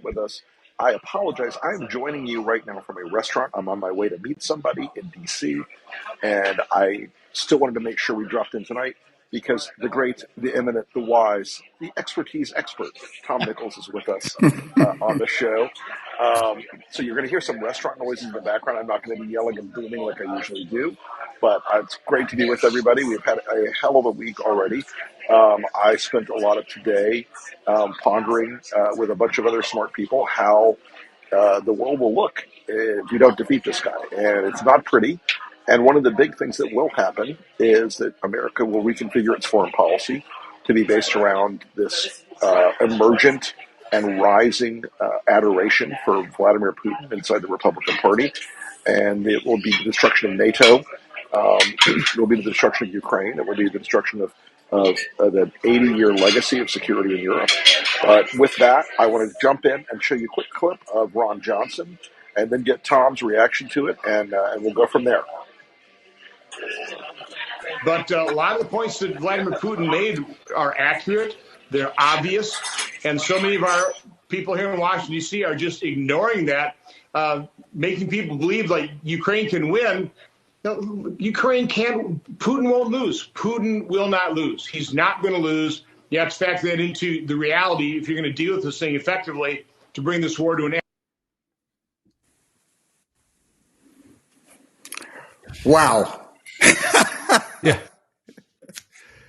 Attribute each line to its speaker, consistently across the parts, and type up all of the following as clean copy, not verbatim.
Speaker 1: with us. I apologize. I'm joining you right now from a restaurant. I'm on my way to meet somebody in DC, and I still wanted to make sure we dropped in tonight because the great, the eminent, the wise, the expertise expert, Tom Nichols, is with us on the show. So you're going to hear some restaurant noises in the background. I'm not going to be yelling and booming like I usually do, but it's great to be with everybody. We've had a hell of a week already. I spent a lot of today pondering with a bunch of other smart people how the world will look if we don't defeat this guy. And it's not pretty. And one of the big things that will happen is that America will reconfigure its foreign policy to be based around this emergent and rising adoration for Vladimir Putin inside the Republican Party. And it will be the destruction of NATO. It will be the destruction of Ukraine. It will be the destruction of the 80-year legacy of security in Europe. But with that, I want to jump in and show you a quick clip of Ron Johnson and then get Tom's reaction to it, and we'll go from there.
Speaker 2: But a lot of the points that Vladimir Putin made are accurate. They're obvious. And so many of our people here in Washington, D.C. are just ignoring that, making people believe like Ukraine can win. No, Ukraine can't. Putin won't lose. Putin will not lose. He's not going to lose. You have to factor that into the reality if you're going to deal with this thing effectively to bring this war to an end.
Speaker 3: Wow.
Speaker 4: Yeah.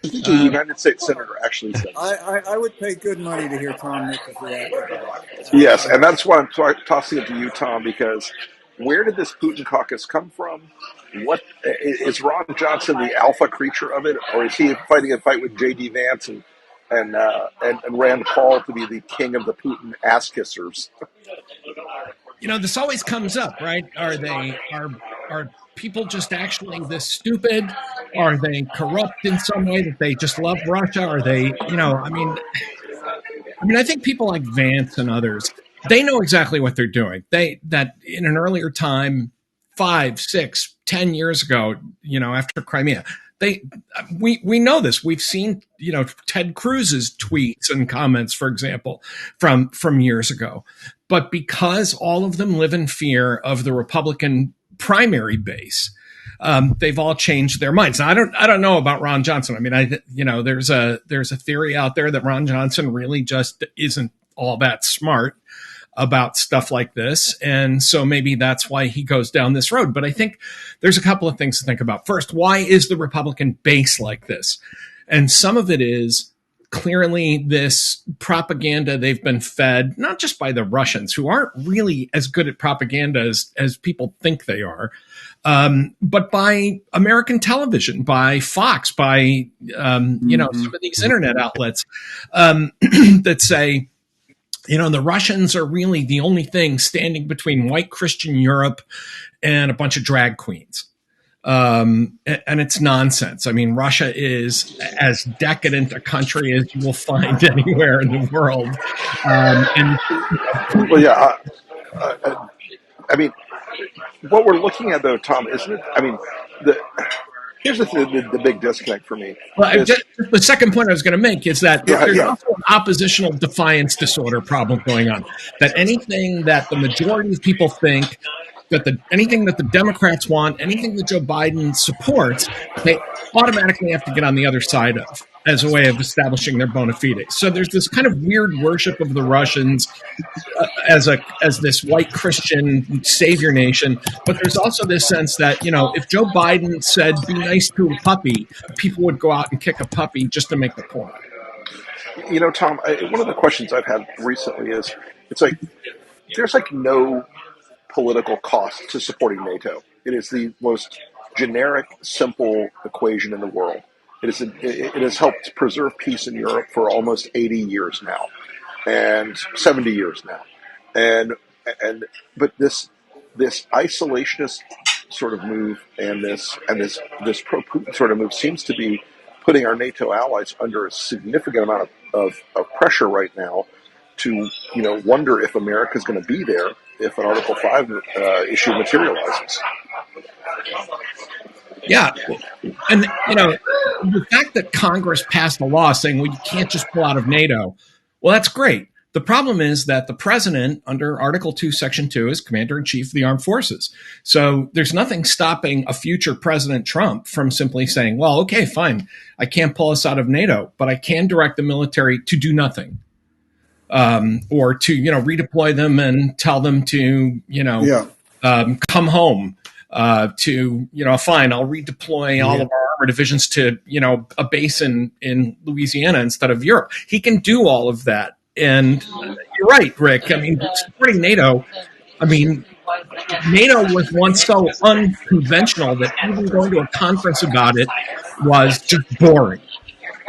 Speaker 1: I think a United States Senator actually said
Speaker 3: I would pay good money to hear Tom Nichols react to that.
Speaker 1: yes, and that's why I'm tossing it to you, Tom, because where did this Putin caucus come from? What is Ron Johnson the alpha creature of it, or is he fighting a fight with J.D. Vance and Rand Paul to be the king of the Putin ass kissers?
Speaker 4: You know, this always comes up, right? Are people just actually this stupid? Are they corrupt in some way that they just love Russia? Are they, I mean, I think people like Vance and others, they know exactly what they're doing. That in an earlier time, 5, 6, 10 years ago, after Crimea, we know this. We've seen, Ted Cruz's tweets and comments, for example, from years ago. But because all of them live in fear of the Republican primary base, they've all changed their minds. Now, I don't know about Ron Johnson. I mean, there's a theory out there that Ron Johnson really just isn't all that smart about stuff like this. And so maybe that's why he goes down this road. But I think there's a couple of things to think about. First, why is the Republican base like this? And some of it is clearly this propaganda they've been fed, not just by the Russians, who aren't really as good at propaganda as people think they are, but by American television, by Fox, by, some of these internet outlets that say, the Russians are really the only thing standing between white Christian Europe and a bunch of drag queens. And it's nonsense. I mean, Russia is as decadent a country as you will find anywhere in the world.
Speaker 1: I mean, what we're looking at, though, Tom, isn't it? I mean, here's the big disconnect for me.
Speaker 4: Well, the second point I was going to make is that there's also an oppositional defiance disorder problem going on. That anything that the majority of people think, anything that the Democrats want, anything that Joe Biden supports, they automatically have to get on the other side of as a way of establishing their bona fides. So there's this kind of weird worship of the Russians as this white Christian savior nation, but there's also this sense that, if Joe Biden said, be nice to a puppy, people would go out and kick a puppy just to make the point.
Speaker 1: Tom, one of the questions I've had recently is, it's like, there's like no political cost to supporting NATO. It is the most generic, simple equation in the world. It has helped preserve peace in Europe for almost 80 years now, and 70 years now, but this isolationist sort of move and this pro-Putin sort of move seems to be putting our NATO allies under a significant amount of pressure right now to wonder if America is going to be there if an Article 5 issue materializes.
Speaker 4: Yeah. And, the fact that Congress passed a law saying, well, you can't just pull out of NATO, well, that's great. The problem is that the president, under Article 2, Section 2, is commander-in-chief of the armed forces. So there's nothing stopping a future President Trump from simply saying, well, okay, fine, I can't pull us out of NATO, but I can direct the military to do nothing. Or to, redeploy them and tell them to, come home. Fine, I'll redeploy all of our armor divisions to, a base in Louisiana instead of Europe. He can do all of that. And you're right, Rick. I mean, supporting NATO, NATO was once so unconventional that even going to a conference about it was just boring.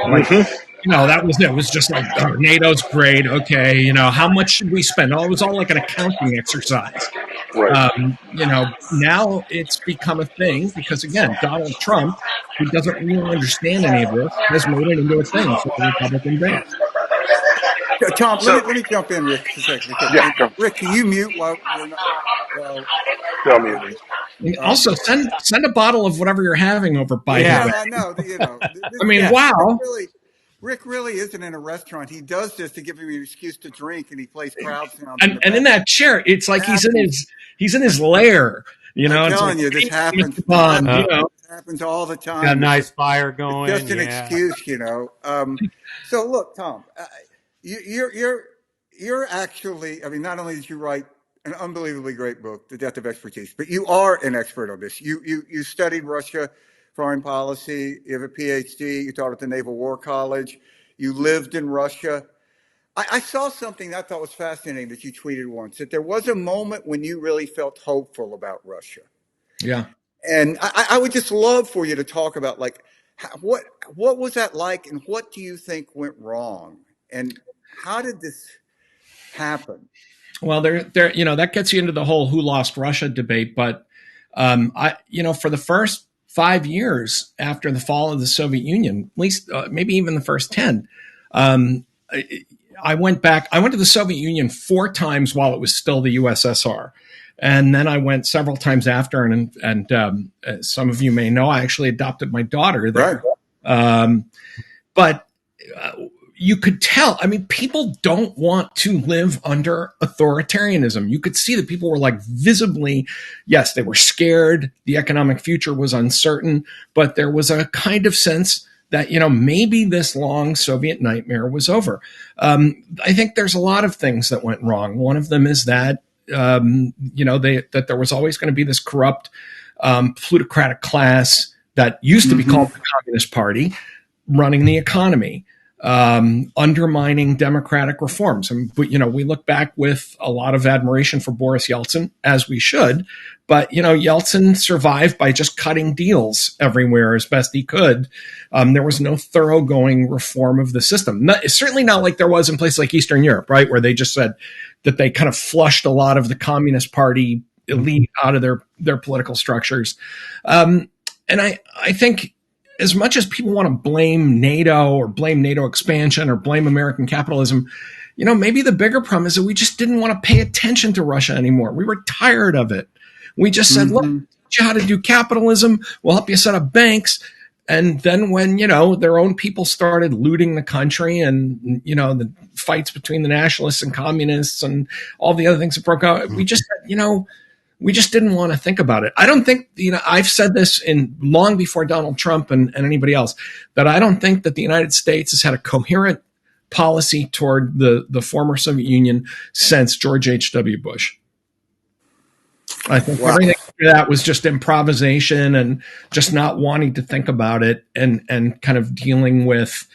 Speaker 4: Like, that was it. It was just like, oh, NATO's great. Okay, how much should we spend? Oh, it was all like an accounting exercise.
Speaker 1: Right.
Speaker 4: Now it's become a thing because, again, Donald Trump, who doesn't really understand any of this, has made it into a thing for the Republican base.
Speaker 3: Tom, let me jump in, Rick, for a second.
Speaker 1: Yeah, go.
Speaker 3: Rick, can you mute while we're not?
Speaker 1: Tell me.
Speaker 4: Also, send a bottle of whatever you're having over by him.
Speaker 3: I know.
Speaker 4: Wow.
Speaker 3: Rick really isn't in a restaurant. He does this to give him an excuse to drink, and he plays crowd sounds.
Speaker 4: And in that chair, it's like he's in his lair.
Speaker 3: I'm telling you, this happens.
Speaker 4: It
Speaker 3: happens all the time.
Speaker 5: Got a nice fire going.
Speaker 3: It's just an excuse, So look, Tom, you're actually. Not only did you write an unbelievably great book, The Death of Expertise, but you are an expert on this. You studied Russia foreign policy. You have a PhD. You taught at the Naval War College. You lived in Russia. I saw something that I thought was fascinating that you tweeted once, that there was a moment when you really felt hopeful about Russia.
Speaker 4: Yeah.
Speaker 3: And I would just love for you to talk about, like, what was that like, and what do you think went wrong, and how did this happen?
Speaker 4: Well, that gets you into the whole who lost Russia debate. But for the first 5 years after the fall of the Soviet Union, at least maybe even the first 10, I went to the Soviet Union 4 times while it was still the USSR. And then I went several times after, and some of you may know, I actually adopted my daughter there. Right. But you could tell, people don't want to live under authoritarianism. You could see that people were like visibly, yes, they were scared. The economic future was uncertain, but there was a kind of sense that, maybe this long Soviet nightmare was over. I think there's a lot of things that went wrong. One of them is that, that there was always going to be this corrupt, plutocratic class that used to be called the Communist Party running the economy, undermining democratic reforms. But, we look back with a lot of admiration for Boris Yeltsin, as we should. But, Yeltsin survived by just cutting deals everywhere as best he could. There was no thoroughgoing reform of the system. Certainly not like there was in places like Eastern Europe, right, where they just said that they kind of flushed a lot of the Communist Party elite out of their political structures. And I think, as much as people want to blame NATO or blame NATO expansion or blame American capitalism, maybe the bigger problem is that we just didn't want to pay attention to Russia anymore. We were tired of it. We just said, look, we'll teach you how to do capitalism. We'll help you set up banks. And then when, their own people started looting the country and, the fights between the nationalists and communists and all the other things that broke out, we just said, we just didn't want to think about it. I don't think, I've said this in long before Donald Trump and anybody else, that I don't think that the United States has had a coherent policy toward the former Soviet Union since George H.W. Bush. I think everything after that was just improvisation and just not wanting to think about it and kind of dealing with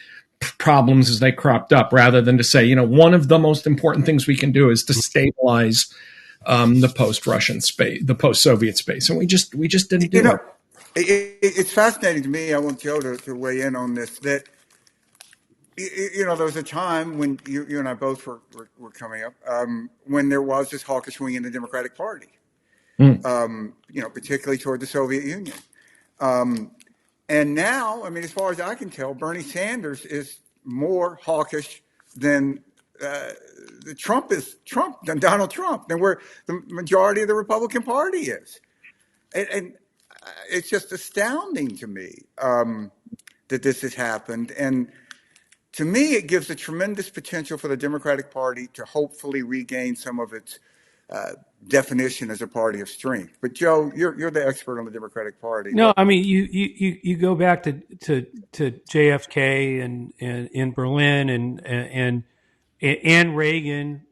Speaker 4: problems as they cropped up, rather than to say, one of the most important things we can do is to stabilize the post-Russian space, the post-Soviet space, and we just didn't do it.
Speaker 3: It's fascinating to me. I want Joe to weigh in on this. That there was a time when you and I both were coming up, when there was this hawkish wing in the Democratic Party, particularly toward the Soviet Union. And now, as far as I can tell, Bernie Sanders is more hawkish than Trump than Donald Trump, than where the majority of the Republican Party is. And it's just astounding to me that this has happened. And to me, it gives a tremendous potential for the Democratic Party to hopefully regain some of its definition as a party of strength. But Joe, you're the expert on the Democratic Party.
Speaker 5: No, I mean you go back to JFK and in Berlin and Reagan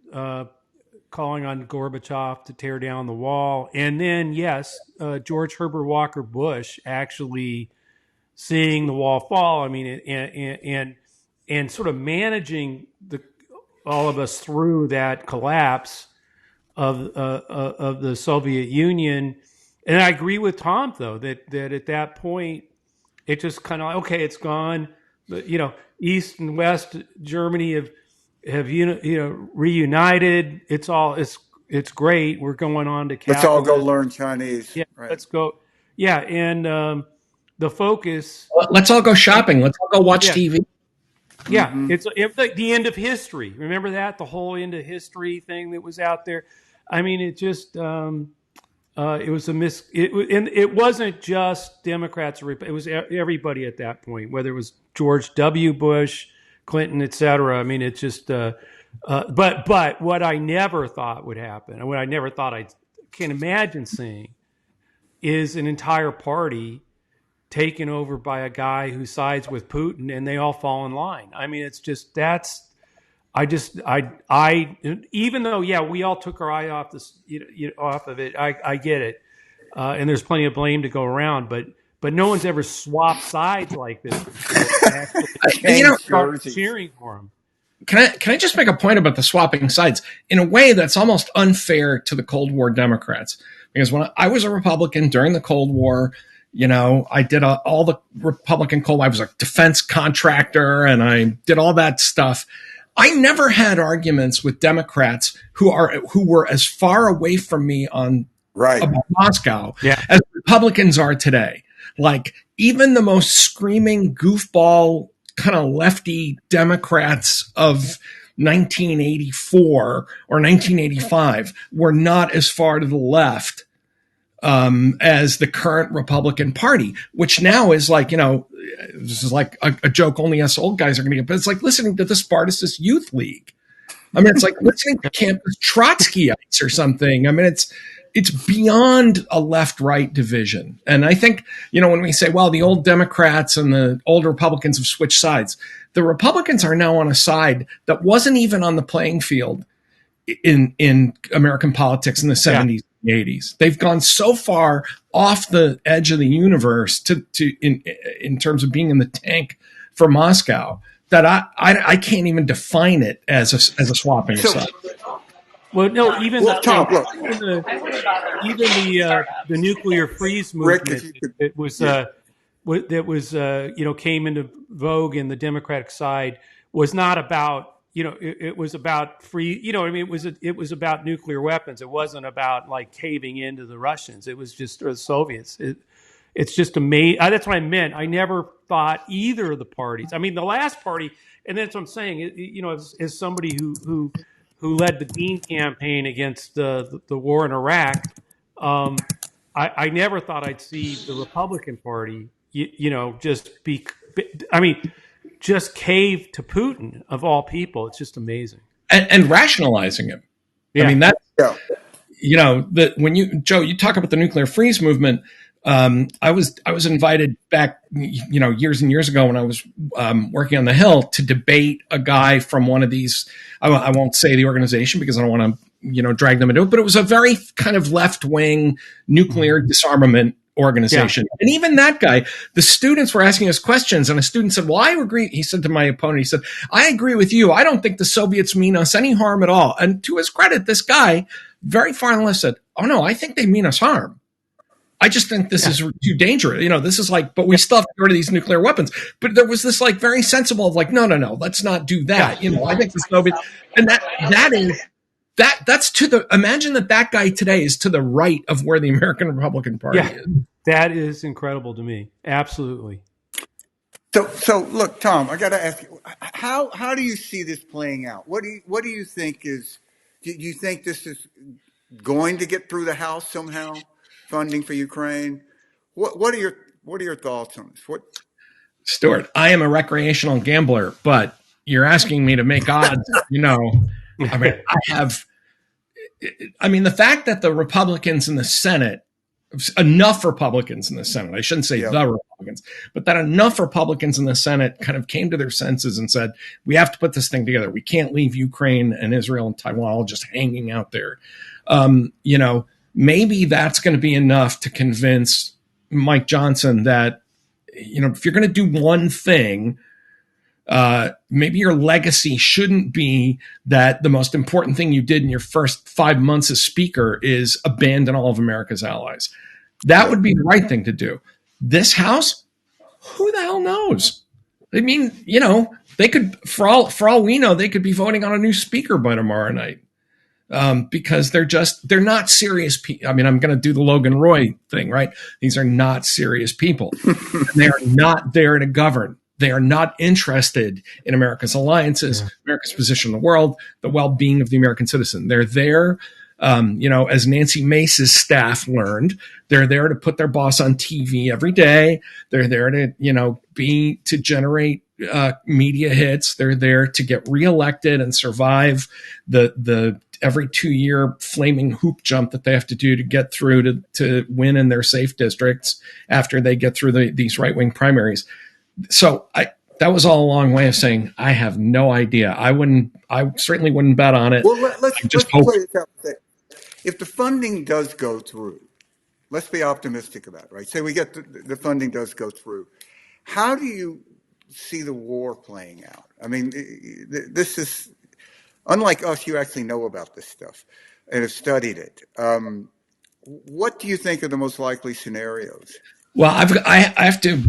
Speaker 5: calling on Gorbachev to tear down the wall, and then yes, George Herbert Walker Bush actually seeing the wall fall. I mean, and sort of managing all of us through that collapse of the Soviet Union. And I agree with Tom, though, that at that point, it just kind of like, okay, it's gone. But, East and West Germany have reunited. It's great. We're going on to
Speaker 3: let's all go
Speaker 5: capitalism.
Speaker 3: learn Chinese.
Speaker 5: Yeah,
Speaker 3: Right.
Speaker 5: let's go. Yeah, and the focus.
Speaker 4: Let's all go shopping. Let's all go watch TV.
Speaker 5: Yeah, it's the end of history. Remember that, the whole end of history thing that was out there. I mean, it just it was and it wasn't just Democrats. It was everybody at that point, whether it was George W. Bush, Clinton, et cetera. I mean, it's just. But what I never thought would happen, and what I never thought I can't imagine seeing, is an entire party taken over by a guy who sides with Putin, and they all fall in line. I mean, it's just I even though we all took our eye off this off of it. I get it, and there's plenty of blame to go around, but no one's ever swapped sides like this before. Start cheering for him.
Speaker 4: Can I just make a point about the swapping sides in a way that's almost unfair to the Cold War Democrats? Because when I was a Republican during the Cold War, I did all the Republican Cold War. I was a defense contractor and I did all that stuff. I never had arguments with Democrats who were as far away from me about Moscow as Republicans are today. Like even the most screaming goofball kind of lefty Democrats of 1984 or 1985 were not as far to the left as the current Republican Party, which now is like, this is like a joke only us old guys are going to get, but it's like listening to the Spartacus Youth League. I mean, it's like listening to Campus Trotskyites or something. I mean, it's beyond a left-right division. And I think, when we say, well, the old Democrats and the old Republicans have switched sides, the Republicans are now on a side that wasn't even on the playing field in American politics in the 70s. 80s. They've gone so far off the edge of the universe in terms of being in the tank for Moscow that I can't even define it as a swapping side.
Speaker 5: Well, no, even
Speaker 3: Tom,
Speaker 5: the nuclear freeze movement came into vogue in the Democratic side was not about. It was about free. It was about nuclear weapons. It wasn't about like caving into the Russians. It was just the Soviets. It's just amazing. That's what I meant. I never thought either of the parties. I mean, the last party, and that's what I'm saying. As somebody who led the Dean campaign against the war in Iraq, I never thought I'd see the Republican Party. Just cave to Putin of all people. It's just amazing.
Speaker 4: And rationalizing him. Yeah. I mean, that's, when Joe, you talk about the nuclear freeze movement. I was invited back, years and years ago when I was working on the Hill to debate a guy from one of these. I won't say the organization because I don't want to, drag them into it, but it was a very kind of left-wing nuclear disarmament organization. Yeah. And even that guy, the students were asking us questions and a student said, well, I agree. He said to my opponent, he said, I agree with you. I don't think the Soviets mean us any harm at all. And to his credit, this guy very far on the left said, oh no, I think they mean us harm. I just think this is too dangerous. This is like, but we still have to go to these nuclear weapons. But there was this like very sensible of like, no, let's not do that. I think the Soviet, and that's to the, imagine that guy today is to the right of where the American Republican Party is.
Speaker 5: That is incredible to me. Absolutely.
Speaker 3: So look, Tom, I got to ask you, how do you see this playing out? What do you think do you think this is going to get through the House somehow? Funding for Ukraine. What are your thoughts on this?
Speaker 4: Stuart, I am a recreational gambler, but you're asking me to make odds, I mean, the fact that the Republicans in the Senate, enough Republicans in the Senate, I shouldn't say the Republicans, but that enough Republicans in the Senate kind of came to their senses and said, we have to put this thing together. We can't leave Ukraine and Israel and Taiwan all just hanging out there. Maybe that's going to be enough to convince Mike Johnson that, if you're going to do one thing, maybe your legacy shouldn't be that the most important thing you did in your first 5 months as speaker is abandon all of America's allies. That would be the right thing to do. This House, who the hell knows? I mean, they could, for all we know, they could be voting on a new speaker by tomorrow night. Because they're not serious people. I mean, I'm going to do the Logan Roy thing, right? These are not serious people. They are not there to govern. They are not interested in America's alliances, America's position in the world, the well-being of the American citizen. They're there, as Nancy Mace's staff learned, they're there to put their boss on TV every day. They're there to, to generate media hits. They're there to get reelected and survive the every 2-year flaming hoop jump that they have to do to get through to win in their safe districts after they get through these right-wing primaries. So that was all a long way of saying I have no idea. I certainly wouldn't bet on it.
Speaker 3: Well, let's play this out. If the funding does go through, let's be optimistic about it, right? Say we get the funding does go through. How do you see the war playing out? I mean, this is unlike us. You actually know about this stuff and have studied it. What do you think are the most likely scenarios?
Speaker 4: Well, I have to,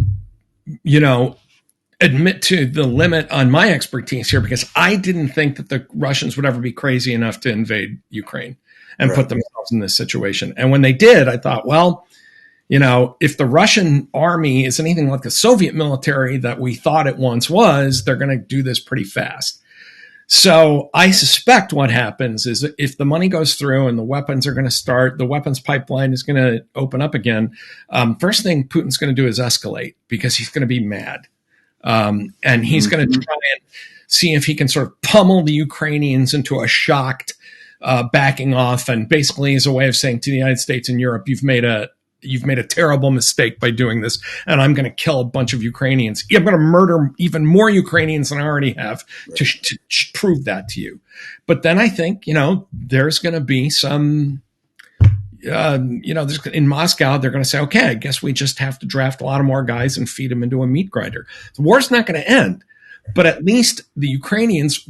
Speaker 4: admit to the limit on my expertise here, because I didn't think that the Russians would ever be crazy enough to invade Ukraine and put themselves in this situation. And when they did, I thought, well, if the Russian army is anything like the Soviet military that we thought it once was, they're going to do this pretty fast. So I suspect what happens is if the money goes through and the weapons are going to start, the weapons pipeline is going to open up again. First thing Putin's going to do is escalate, because he's going to be mad. And he's going to try and see if he can sort of pummel the Ukrainians into a shocked backing off, and basically as a way of saying to the United States and Europe, you've made a terrible mistake by doing this, and I'm going to kill a bunch of Ukrainians. I'm going to murder even more Ukrainians than I already have to prove that to you. But then I think, there's going to be some, in Moscow, they're going to say, okay, I guess we just have to draft a lot of more guys and feed them into a meat grinder. The war's not going to end, but at least the Ukrainians,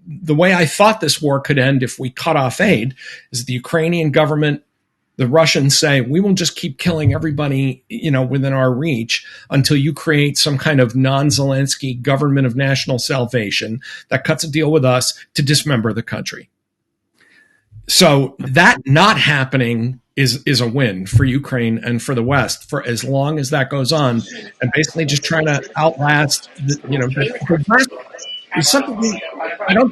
Speaker 4: the way I thought this war could end if we cut off aid, is the Ukrainian government, the Russians say, we will just keep killing everybody, within our reach until you create some kind of non-Zelensky government of national salvation that cuts a deal with us to dismember the country. So that not happening is a win for Ukraine and for the West for as long as that goes on, and basically just trying to outlast the West. Is something I don't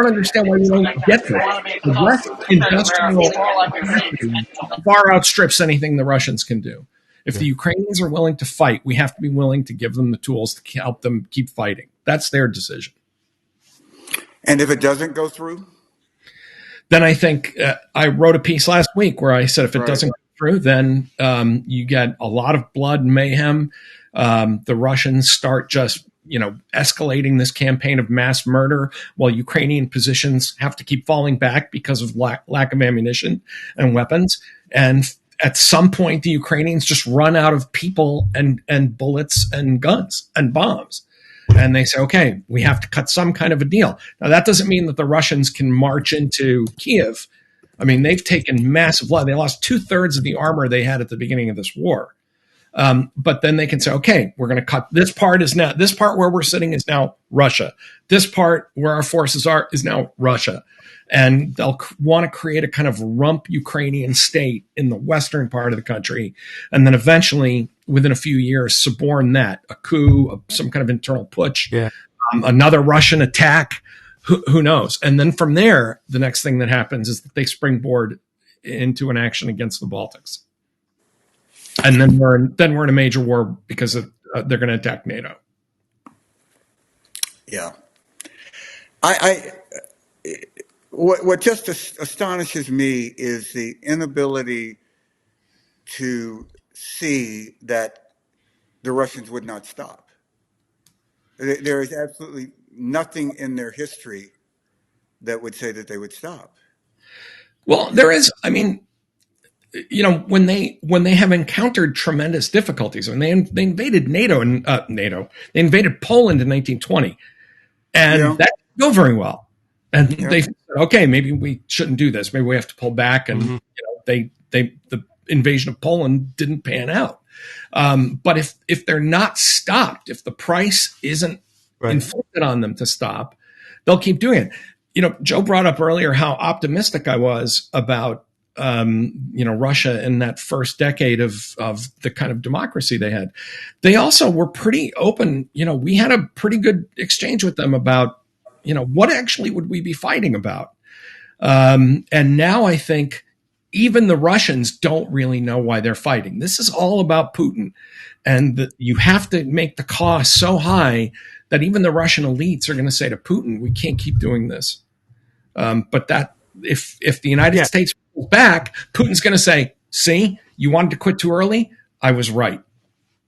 Speaker 4: understand why we don't get this. The West industrial capacity far outstrips anything the Russians can do. If the Ukrainians are willing to fight, we have to be willing to give them the tools to help them keep fighting. That's their decision.
Speaker 3: And if it doesn't go through?
Speaker 4: Then I think I wrote a piece last week where I said if it doesn't go through, then you get a lot of blood and mayhem. The Russians start just escalating this campaign of mass murder while Ukrainian positions have to keep falling back because of lack of ammunition and weapons. And at some point, the Ukrainians just run out of people and bullets and guns and bombs. And they say, okay, we have to cut some kind of a deal. Now, that doesn't mean that the Russians can march into Kiev. I mean, they've taken massive loss. They lost 2/3 of the armor they had at the beginning of this war. But then they can say, okay, we're going to cut this part where we're sitting is now Russia. This part where our forces are is now Russia. And they'll want to create a kind of rump Ukrainian state in the western part of the country. And then eventually, within a few years, suborn that, a coup, some kind of internal putsch, another Russian attack, who knows? And then from there, the next thing that happens is that they springboard into an action against the Baltics. And then we're in a major war because they're going to attack NATO.
Speaker 3: Yeah. I what just astonishes me is the inability to see that the Russians would not stop. There is absolutely nothing in their history that would say that they would stop.
Speaker 4: Well, there is. I mean, when they have encountered tremendous difficulties, when they invaded NATO and they invaded Poland in 1920, and that didn't go very well. And they said, okay, maybe we shouldn't do this. Maybe we have to pull back. And the invasion of Poland didn't pan out. But if they're not stopped, if the price isn't inflicted on them to stop, they'll keep doing it. Joe brought up earlier how optimistic I was about Russia in that first decade of the kind of democracy they had. They also were pretty open. We had a pretty good exchange with them about, what actually would we be fighting about? And now I think even the Russians don't really know why they're fighting. This is all about Putin. And you have to make the cost so high that even the Russian elites are going to say to Putin, we can't keep doing this. But that if the United States pulls back, Putin's going to say, see, you wanted to quit too early? I was right.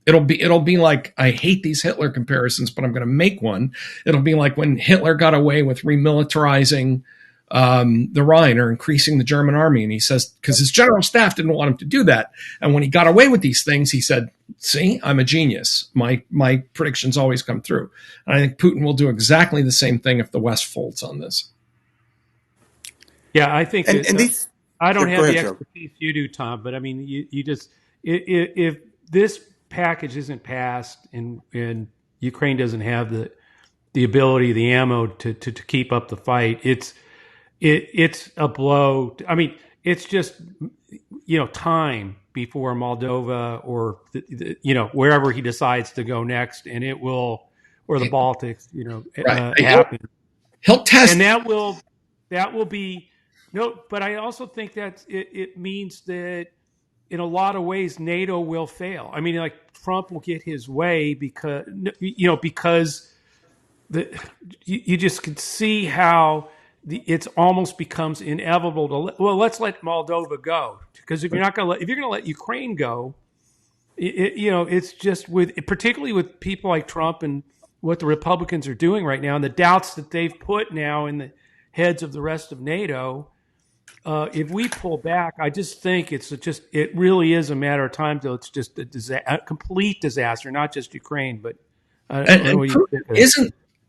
Speaker 4: It'll be like, I hate these Hitler comparisons, but I'm going to make one. It'll be like when Hitler got away with remilitarizing the Rhine or increasing the German army. And he says, because his general staff didn't want him to do that. And when he got away with these things, he said, see, I'm a genius. My predictions always come through. And I think Putin will do exactly the same thing if the West folds on this.
Speaker 5: Yeah, I think I don't have the expertise you do, Tom, but I mean, you just, if this package isn't passed and Ukraine doesn't have the ability, the ammo to keep up the fight, it's a blow. I mean, it's just, time before Moldova or, wherever he decides to go next, and it will, or the Baltics, happen.
Speaker 4: He'll test.
Speaker 5: And that will be, but I also think that it means that in a lot of ways, NATO will fail. I mean, like Trump will get his way because you just can see how it almost becomes inevitable to let's let Moldova go, because if you're going to let Ukraine go, it's just particularly with people like Trump and what the Republicans are doing right now and the doubts that they've put now in the heads of the rest of NATO. If we pull back, I just think it really is a matter of time till it's just a complete disaster, not just Ukraine, but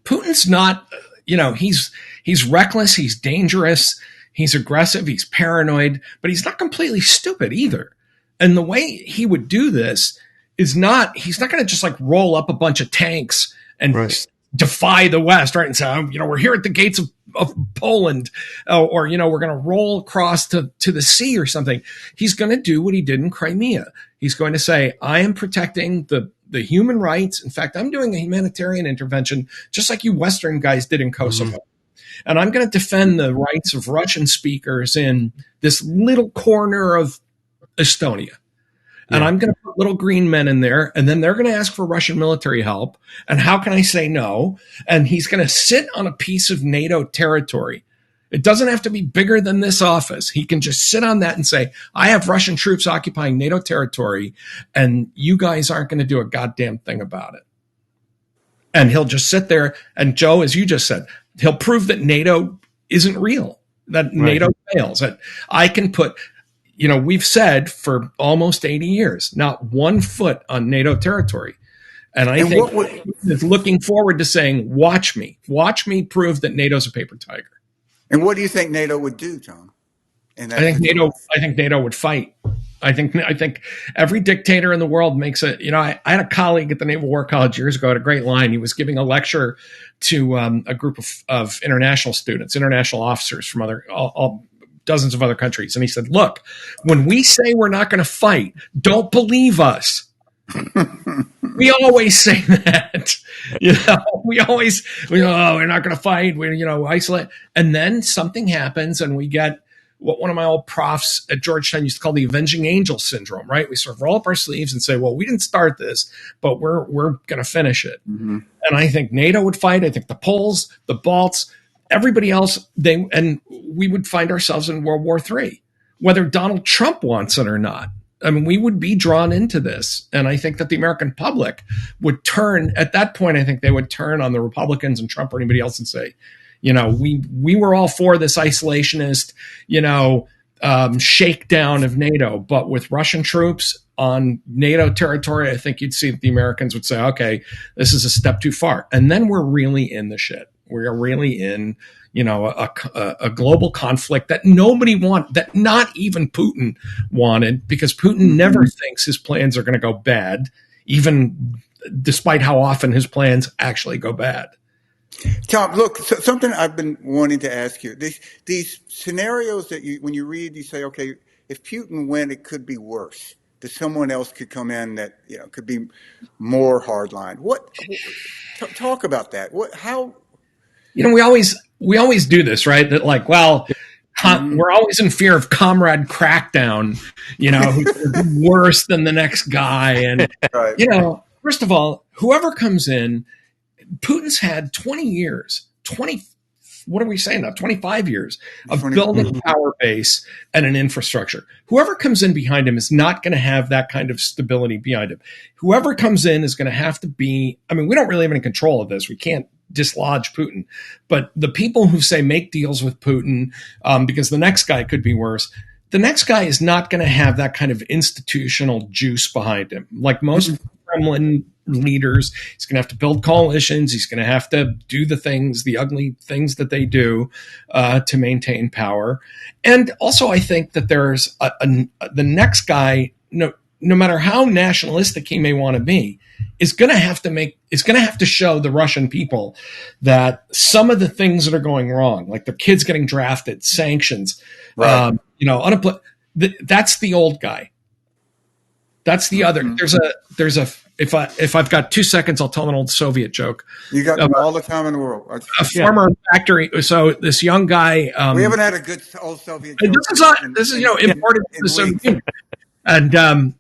Speaker 4: Putin's not, he's reckless, he's dangerous, he's aggressive, he's paranoid, but he's not completely stupid either. And the way he would do this is he's not going to just like roll up a bunch of tanks and defy the West, right? And say, we're here at the gates of Poland, or, we're going to roll across to the sea or something. He's going to do what he did in Crimea. He's going to say, I am protecting the human rights. In fact, I'm doing a humanitarian intervention, just like you Western guys did in Kosovo. And I'm going to defend the rights of Russian speakers in this little corner of Estonia. And I'm going to put little green men in there, and then they're going to ask for Russian military help. And how can I say no? And he's going to sit on a piece of NATO territory. It doesn't have to be bigger than this office. He can just sit on that and say, I have Russian troops occupying NATO territory, and you guys aren't going to do a goddamn thing about it. And he'll just sit there. And Joe, as you just said, he'll prove that NATO isn't real, that NATO fails. That I can put... we've said for almost 80 years, not 1 foot on NATO territory. And I think is looking forward to saying, watch me prove that NATO's a paper tiger.
Speaker 3: And what do you think NATO would do, Tom?
Speaker 4: I think NATO would fight. I think every dictator in the world makes I had a colleague at the Naval War College years ago, had a great line. He was giving a lecture to a group of international students, international officers from all dozens of other countries. And he said, look, when we say we're not going to fight, don't believe us. We always say that. We always, we're not going to fight. We're, isolate. And then something happens and we get what one of my old profs at Georgetown used to call the avenging angel syndrome, right? We sort of roll up our sleeves and say, well, we didn't start this, but we're going to finish it. And I think NATO would fight. I think the Poles, the Balts, everybody else, we would find ourselves in World War III, whether Donald Trump wants it or not. I mean, we would be drawn into this. And I think that the American public would turn, at that point, I think they would turn on the Republicans and Trump or anybody else and say, we were all for this isolationist, shakedown of NATO. But with Russian troops on NATO territory, I think you'd see that the Americans would say, okay, this is a step too far. And then we're really in the shit. We're really in, a global conflict that nobody wanted, that not even Putin wanted, because Putin never thinks his plans are going to go bad, even despite how often his plans actually go bad.
Speaker 3: Tom, look, something I've been wanting to ask you. These scenarios that when you read, you say, okay, if Putin went, it could be worse. That someone else could come in that could be more hardline. Talk about that. How?
Speaker 4: We always do this, right? That we're always in fear of comrade crackdown, who's worse than the next guy. And,
Speaker 3: right.
Speaker 4: First of all, whoever comes in, Putin's had 20 years, what are we saying now? 25 years of building a power base and an infrastructure. Whoever comes in behind him is not going to have that kind of stability behind him. Whoever comes in is going to have to be, we don't really have any control of this. We can't dislodge Putin, but the people who say make deals with Putin because the next guy could be worse, the next guy is not going to have that kind of institutional juice behind him. Like most Kremlin leaders, he's going to have to build coalitions. He's going to have to do the ugly things that they do to maintain power. And also, I think that there's the next guy, no matter how nationalistic he may want to be, is going to have to show the Russian people that some of the things that are going wrong, like their kids getting drafted, sanctions, right. That's the old guy. That's the other. There's a. If I've got 2 seconds, I'll tell an old Soviet joke.
Speaker 3: You got all the time in the world.
Speaker 4: Former factory. So this young guy.
Speaker 3: We haven't had a good old Soviet joke.
Speaker 4: This is imported from the Soviet Union. And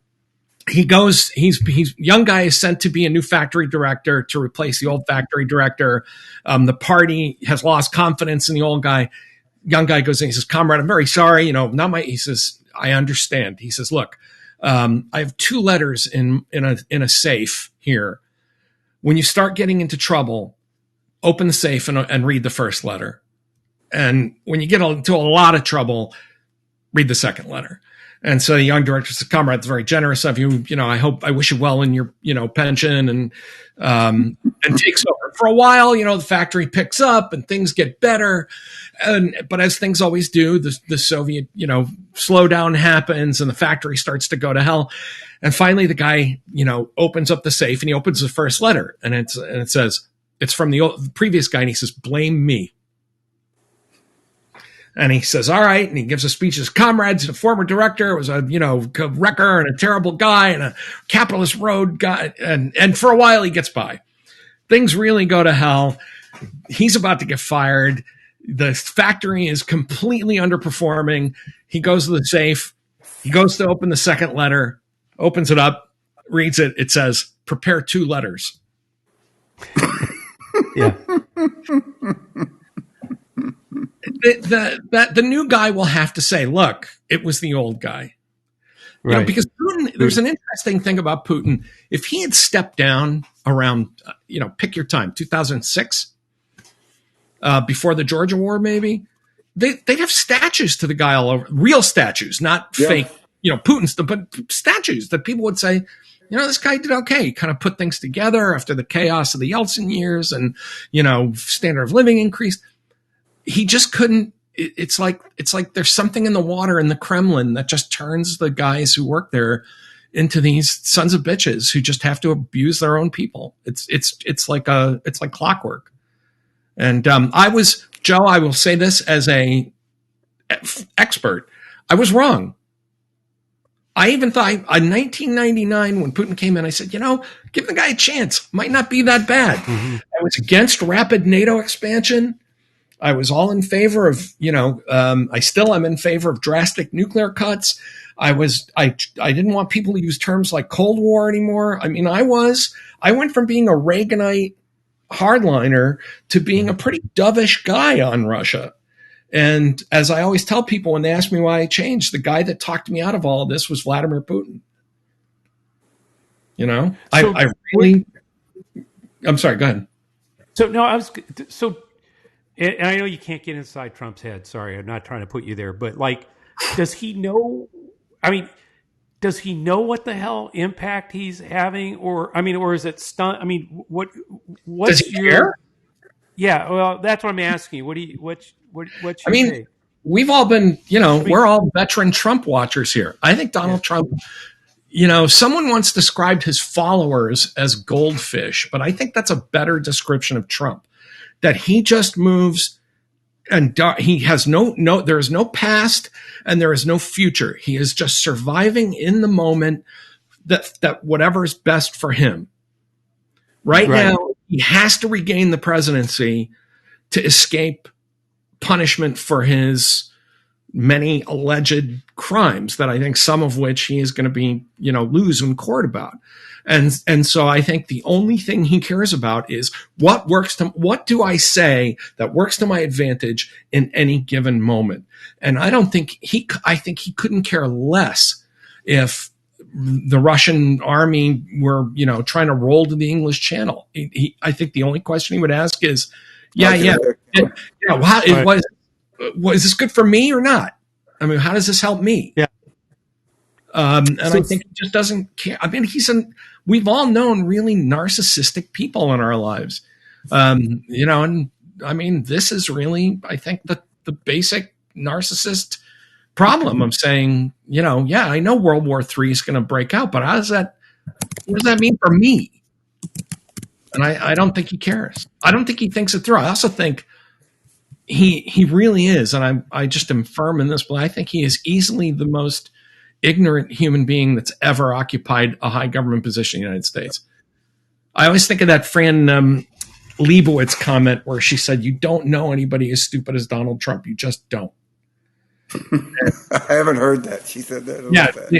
Speaker 4: he's young guy is sent to be a new factory director to replace the old factory director. The party has lost confidence in the old guy. Young guy goes in. He says, "Comrade, I'm very sorry. He says, I understand." He says, "Look. I have 2 letters in a safe here. When you start getting into trouble, open the safe and read the first letter. And when you get into a lot of trouble, read the second letter." And so the young director says, "Comrade, it's very generous of you. I wish you well in your, pension," and takes over. For a while, the factory picks up and things get better. But as things always do, the Soviet, slowdown happens and the factory starts to go to hell. And finally the guy, opens up the safe and he opens the first letter and it says, it's from the previous guy. And he says, "Blame me." And he says, "All right." And he gives a speech. His comrades, a former director, was a, wrecker and a terrible guy and a capitalist road guy. And for a while he gets by. Things really go to hell. He's about to get fired. The factory is completely underperforming. He goes to the safe. He goes to open the second letter, opens it up, reads it. It says, "Prepare 2 letters."
Speaker 5: Yeah.
Speaker 4: The new guy will have to say, "Look, it was the old guy." Right. Because Putin, there's an interesting thing about Putin. If he had stepped down around, pick your time, 2006, before the Georgia War, maybe, they'd have statues to the guy all over, real statues, not fake, Putin's, but statues that people would say, this guy did okay. He kind of put things together after the chaos of the Yeltsin years and, standard of living increased. He just couldn't. It's like there's something in the water in the Kremlin that just turns the guys who work there into these sons of bitches who just have to abuse their own people. It's like clockwork. And I will say this as a expert. I was wrong. I even thought in 1999 when Putin came in, I said, give the guy a chance. Might not be that bad. Mm-hmm. I was against rapid NATO expansion. I was all in favor of, I still am in favor of drastic nuclear cuts. I didn't want people to use terms like Cold War anymore. I went from being a Reaganite hardliner to being a pretty dovish guy on Russia. And as I always tell people when they ask me why I changed, the guy that talked me out of all of this was Vladimir Putin. You know,
Speaker 5: So
Speaker 4: I'm sorry, go ahead.
Speaker 5: So no, and I know you can't get inside Trump's head. Sorry, I'm not trying to put you there, but like, does he know? I mean, does he know what the hell impact he's having, or is it stunt? I mean, what's
Speaker 4: Does he care?
Speaker 5: Yeah, well, that's what I'm asking. What's your
Speaker 4: I mean,
Speaker 5: take?
Speaker 4: we've all been, we're all veteran Trump watchers here. I think Donald Trump, someone once described his followers as goldfish, but I think that's a better description of Trump, that he just moves and he has there is no past and there is no future. He is just surviving in the moment that whatever is best for him. Right now, he has to regain the presidency to escape punishment for his many alleged crimes that I think some of which he is going to be, lose in court about. And so I think the only thing he cares about is what do I say that works to my advantage in any given moment? And I think he couldn't care less if the Russian army were, trying to roll to the English Channel. I think the only question he would ask is, was this good for me or not? I mean, how does this help me?
Speaker 5: Yeah.
Speaker 4: And I think he just doesn't care. I mean, we've all known really narcissistic people in our lives. And I mean, this is really, I think, the basic narcissist problem of saying, I know World War III is going to break out, but what does that mean for me? And I don't think he cares. I don't think he thinks it through. I also think he really is, and I just am firm in this, but I think he is easily the most ignorant human being that's ever occupied a high government position in the United States. I always think of that Fran Lebowitz comment where she said, "You don't know anybody as stupid as Donald Trump. You just don't."
Speaker 3: I haven't heard that. She said that.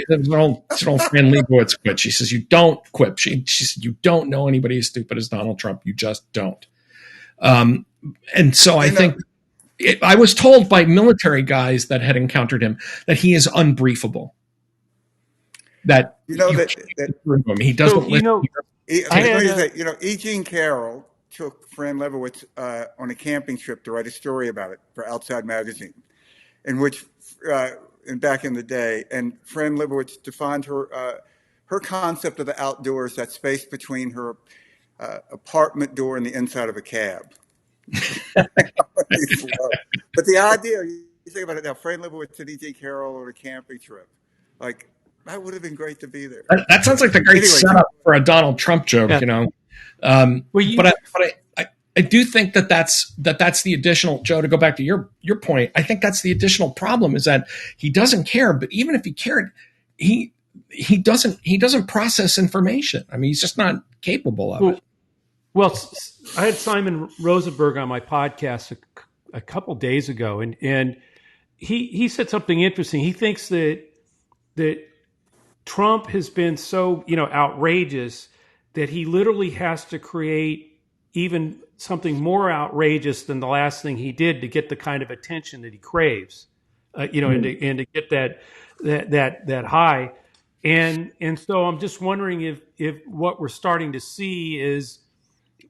Speaker 4: That was an old Fran Lebowitz quip. She says, "You don't quip." She said, "You don't know anybody as stupid as Donald Trump. You just don't." And so I think I was told by military guys that had encountered him that he is unbriefable. That he doesn't listen.
Speaker 3: E. Jean Carroll took Fran Lebowitz on a camping trip to write a story about it for Outside Magazine, in which, and back in the day, and Fran Lebowitz defined her concept of the outdoors, that space between her apartment door and the inside of a cab. But the idea, you think about it now, Fran Lebowitz and E.J. Carroll on a camping trip, like, that would have been great to be there.
Speaker 4: That sounds like the great setup for a Donald Trump joke, But I do think that's the additional, Joe, to go back to your point. I think that's the additional problem, is that he doesn't care. But even if he cared, he doesn't process information. I mean, he's just not capable of it.
Speaker 5: Well, I had Simon Rosenberg on my podcast a couple days ago, and he said something interesting. He thinks that Trump has been so outrageous that he literally has to create even something more outrageous than the last thing he did to get the kind of attention that he craves, and to get that high. And so I'm just wondering if what we're starting to see is,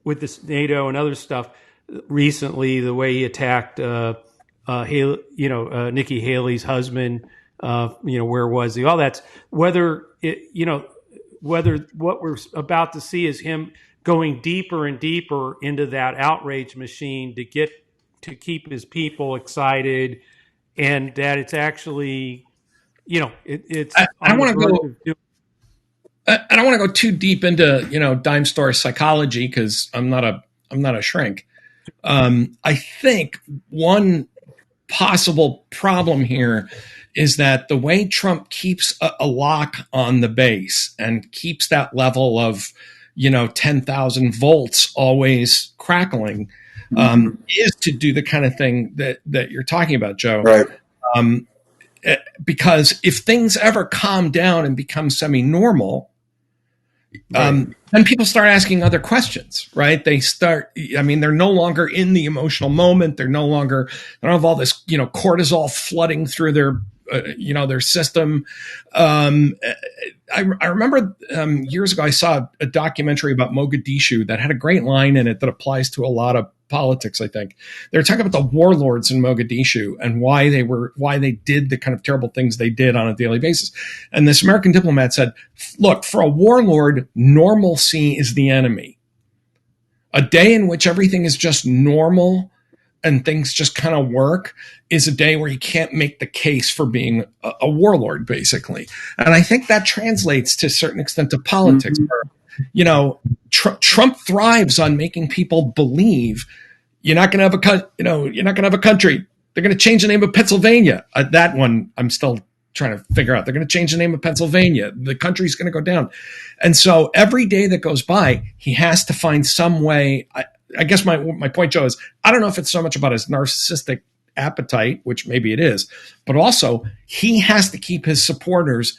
Speaker 5: with this NATO and other stuff recently, the way he attacked Nikki Haley's husband, where was he? All that's whether what we're about to see is him going deeper and deeper into that outrage machine to keep his people excited, and that it's actually, it's. I don't want
Speaker 4: to go too deep into dime store psychology, because I'm not a shrink. I think one possible problem here is that the way Trump keeps a lock on the base and keeps that level of 10,000 volts always crackling, is to do the kind of thing that you're talking about, Joe.
Speaker 3: Right.
Speaker 4: Because if things ever calm down and become semi-normal, then people start asking other questions, right? They're no longer in the emotional moment. They don't have all this, cortisol flooding through their system. I remember years ago, I saw a documentary about Mogadishu that had a great line in it that applies to a lot of politics. I think they were talking about the warlords in Mogadishu and why they did the kind of terrible things they did on a daily basis. And this American diplomat said, look, for a warlord, normalcy is the enemy. A day in which everything is just normal and things just kind of work is a day where you can't make the case for being a warlord, basically. And I think that translates to a certain extent to politics. Where, Trump thrives on making people believe you're not going to have a country. They're going to change the name of Pennsylvania. That one I'm still trying to figure out. They're going to change the name of Pennsylvania. The country's going to go down. And so every day that goes by, he has to find some way. I guess my point, Joe, is I don't know if it's so much about his narcissistic appetite, which maybe it is, but also he has to keep his supporters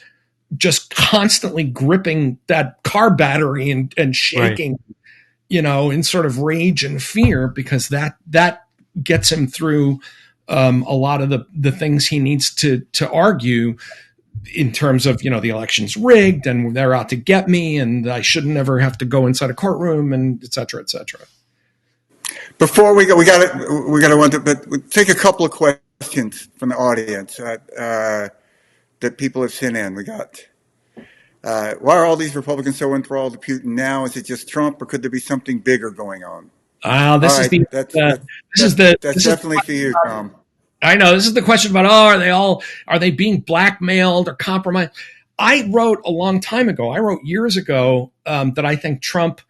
Speaker 4: just constantly gripping that car battery and shaking, in sort of rage and fear, because that gets him through a lot of the things he needs to argue in terms of, the election's rigged and they're out to get me and I shouldn't ever have to go inside a courtroom and et cetera, et cetera.
Speaker 3: Before we go, we got to but take a couple of questions from the audience that people have sent in. We got, why are all these Republicans so enthralled to Putin now? Is it just Trump, or could there be something bigger going on?
Speaker 4: That's
Speaker 3: definitely for you, Tom.
Speaker 4: I know this is the question about, are they being blackmailed or compromised? I wrote years ago that I think Trump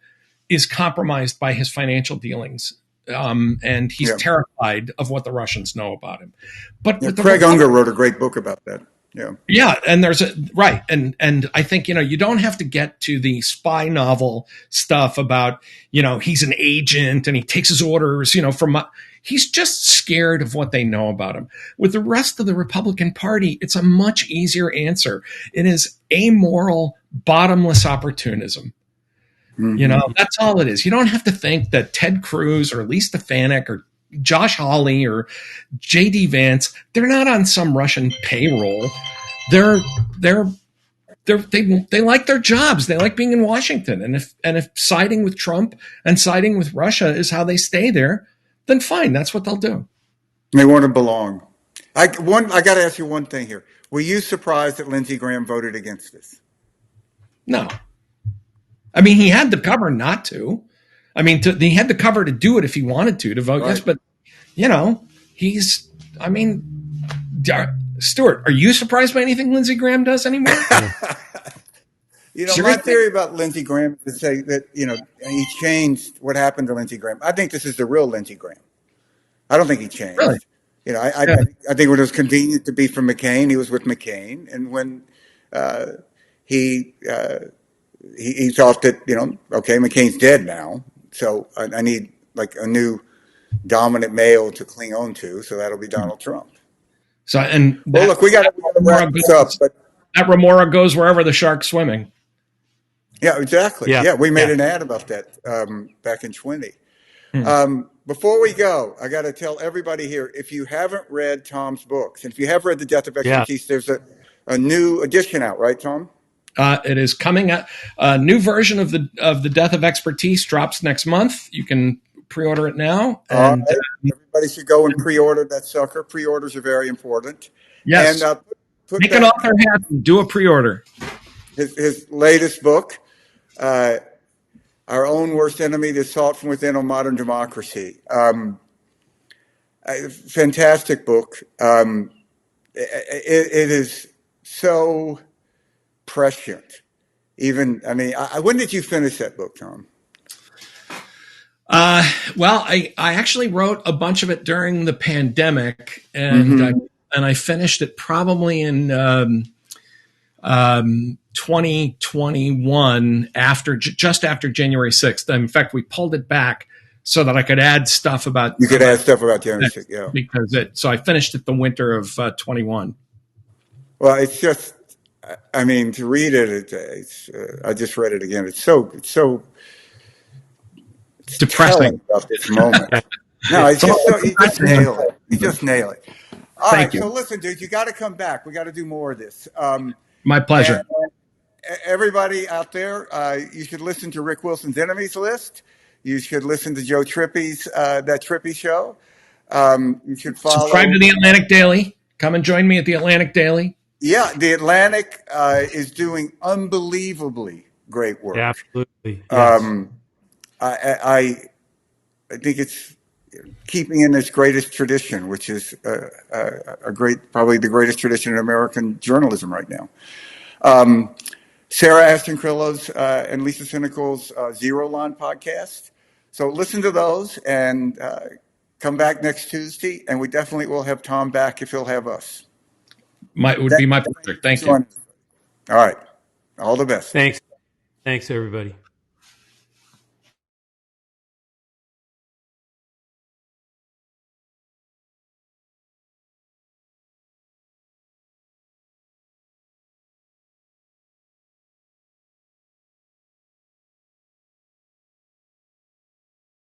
Speaker 4: is compromised by his financial dealings. And he's terrified of what the Russians know about him. But
Speaker 3: Craig Unger wrote a great book about that.
Speaker 4: Yeah. And and I think, you don't have to get to the spy novel stuff about, he's an agent and he takes his orders, he's just scared of what they know about him. With the rest of the Republican Party, it's a much easier answer. It is amoral, bottomless opportunism. Mm-hmm. That's all it is. You don't have to think that Ted Cruz or Lee Stefanik or Josh Hawley or J.D. Vance, they're not on some Russian payroll. They like their jobs. They like being in Washington. And if siding with Trump and siding with Russia is how they stay there, then fine. That's what they'll do.
Speaker 3: They want to belong. I got to ask you one thing here. Were you surprised that Lindsey Graham voted against this?
Speaker 4: No. I mean, he had the cover not to. I mean, he had the cover to do it if he wanted to vote yes. But, Stuart, are you surprised by anything Lindsey Graham does anymore?
Speaker 3: My theory about Lindsey Graham is to say that, he changed what happened to Lindsey Graham. I think this is the real Lindsey Graham. I don't think he changed.
Speaker 4: Really?
Speaker 3: I think when it was convenient to be from McCain, he was with McCain. And when he thought that, McCain's dead now, so I need like a new dominant male to cling on to, so that'll be Donald Trump.
Speaker 4: So, and
Speaker 3: look, we got to wrap this up. But
Speaker 4: that Remora goes wherever the shark's swimming.
Speaker 3: Yeah, exactly. Yeah, we made an ad about that back in 20. Before we go, I got to tell everybody here, if you haven't read Tom's books, and if you have read The Death of Expertise, there's a new edition out, right, Tom?
Speaker 4: It is coming out. A new version of the Death of Expertise drops next month. You can pre-order it now. And
Speaker 3: everybody should go and pre-order that sucker. Pre-orders are very important.
Speaker 4: Yes. And make an author happy. Do a pre-order.
Speaker 3: His latest book, Our Own Worst Enemy: The Assault from Within on Modern Democracy. Fantastic book. It is so prescient. When did you finish that book, Tom?
Speaker 4: Well, I actually wrote a bunch of it during the pandemic, and I finished it probably in 2021 just after January 6th. In fact, we pulled it back so that I could add stuff about.
Speaker 3: You could add stuff about January 6th, yeah.
Speaker 4: So I finished it the winter of 21.
Speaker 3: Well, it's just I mean, to read it, I just read it again. It's so
Speaker 4: Depressing.
Speaker 3: telling about this moment.
Speaker 5: Yeah.
Speaker 3: No, it's
Speaker 4: So
Speaker 3: just so you just
Speaker 4: depressing.
Speaker 3: nail it. You just nail it. All
Speaker 4: Thank
Speaker 3: right, so
Speaker 4: you.
Speaker 3: listen, dude, you got to come back. We got to do more of this.
Speaker 4: My pleasure.
Speaker 3: And everybody out there, you should listen to Rick Wilson's Enemies List. You should listen to Joe Trippy's that Trippy show. You should
Speaker 4: Subscribe
Speaker 3: follow.
Speaker 4: to the Atlantic Daily. Come and join me at the Atlantic Daily.
Speaker 3: Yeah, the Atlantic is doing unbelievably great work.
Speaker 5: Absolutely. Yes.
Speaker 3: I think it's keeping in its greatest tradition, which is probably the greatest tradition in American journalism right now. Sarah Ashton Krillo's and Lisa Cynical's Zero Line podcast. So listen to those and come back next Tuesday, and we definitely will have Tom back if he'll have us.
Speaker 4: It would be my pleasure. Thank you.
Speaker 3: All right. All the best.
Speaker 5: Thanks. Thanks, everybody.